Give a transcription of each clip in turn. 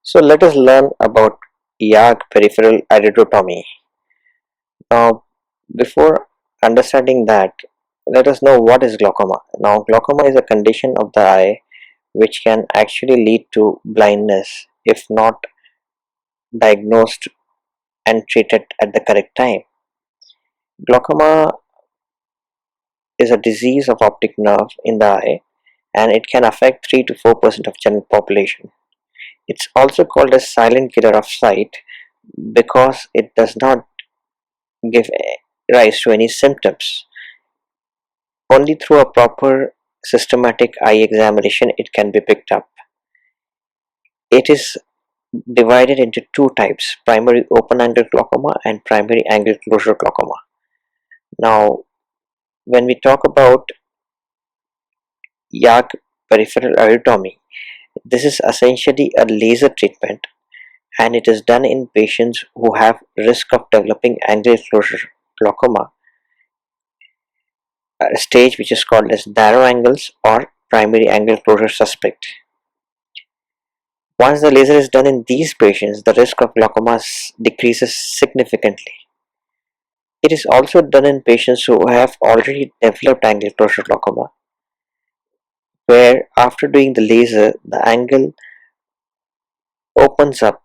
So let us learn about YAG peripheral iridotomy. Now, before understanding that, let us know what is glaucoma. Now, glaucoma is a condition of the eye which can actually lead to blindness if not diagnosed and treated at the correct time. Glaucoma is a disease of optic nerve in the eye, and it can affect 3 to 4% of general population. It's also called a silent killer of sight because it does not give rise to any symptoms. Only through a proper systematic eye examination it can be picked up. It is divided into two types: primary open angle glaucoma and primary angle closure glaucoma. Now, when we talk about YAG peripheral iridotomy, this is essentially a laser treatment, and it is done in patients who have risk of developing angle closure glaucoma, a stage which is called as narrow angles or primary angle closure suspect. Once the laser is done in these patients, the risk of glaucoma decreases significantly. It is also done in patients who have already developed angle closure glaucoma, where after doing the laser, the angle opens up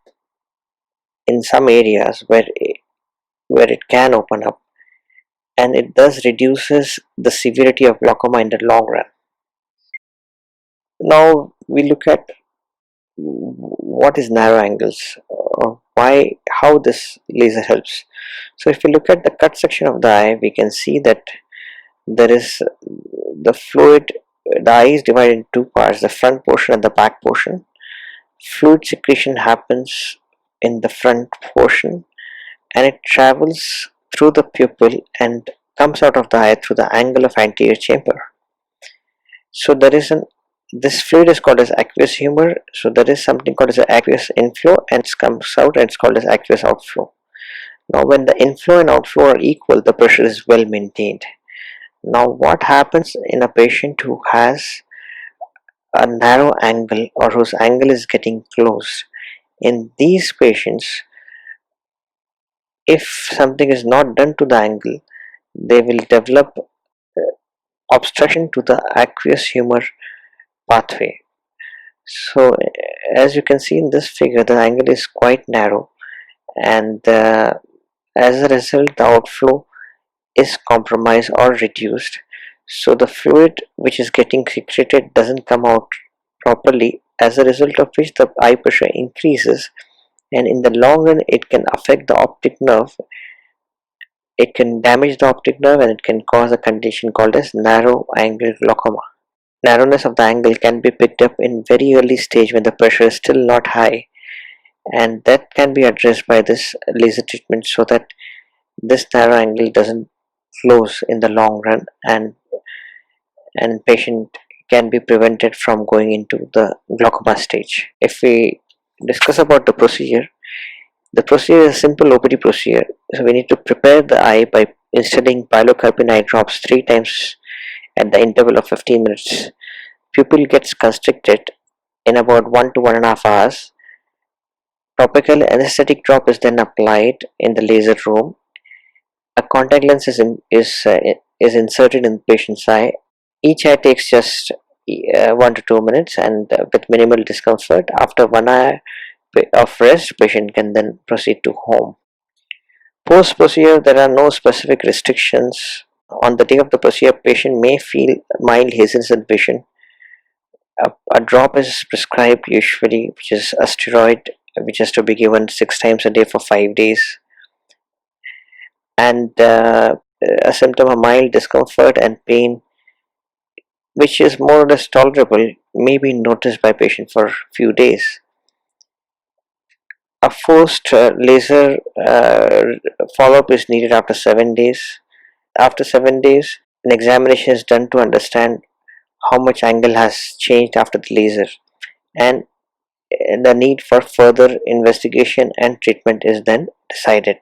in some areas where it can open up, and it thus reduces the severity of glaucoma in the long run. Now we look at what is narrow angles, why, how this laser helps. So if we look at the cut section of the eye, we can see that there is the fluid. The eye is divided in two parts: the front portion and the back portion. Fluid secretion happens in the front portion, and it travels through the pupil and comes out of the eye through the angle of anterior chamber. So there is an this fluid is called as aqueous humor. So there is something called as aqueous inflow, and it comes out and it's called as aqueous outflow. Now when the inflow and outflow are equal, the pressure is well maintained. Now what happens in a patient who has a narrow angle or whose angle is getting closed? In these patients, if something is not done to the angle, they will develop obstruction to the aqueous humor pathway. So as you can see in this figure, the angle is quite narrow, and as a result the outflow is compromised or reduced. So the fluid which is getting secreted doesn't come out properly, as a result of which the eye pressure increases, and in the long run it can affect the optic nerve. It can damage the optic nerve, and it can cause a condition called as narrow angle glaucoma. Narrowness of the angle can be picked up in very early stage when the pressure is still not high, and that can be addressed by this laser treatment so that this narrow angle doesn't close in the long run, and patient can be prevented from going into the glaucoma stage. If we discuss about the procedure is a simple OPD procedure. So we need to prepare the eye by instilling pilocarpine eye drops 3 times at the interval of 15 minutes. Pupil gets constricted in about 1 to 1.5 hours. Topical anesthetic drop is then applied in the laser room. A contact lens is inserted in the patient's eye. Each eye takes just 1 to 2 minutes, and with minimal discomfort. After 1 hour of rest, patient can then proceed to home. Post procedure, there are no specific restrictions. On the day of the procedure, patient may feel mild haziness and vision. A drop is prescribed usually, which is a steroid, which is to be given 6 times a day for 5 days, and a symptom of mild discomfort and pain, which is more or less tolerable, may be noticed by patient for a few days. A forced laser follow-up is needed after 7 days. After 7 days, an examination is done to understand how much angle has changed after the laser, and the need for further investigation and treatment is then decided.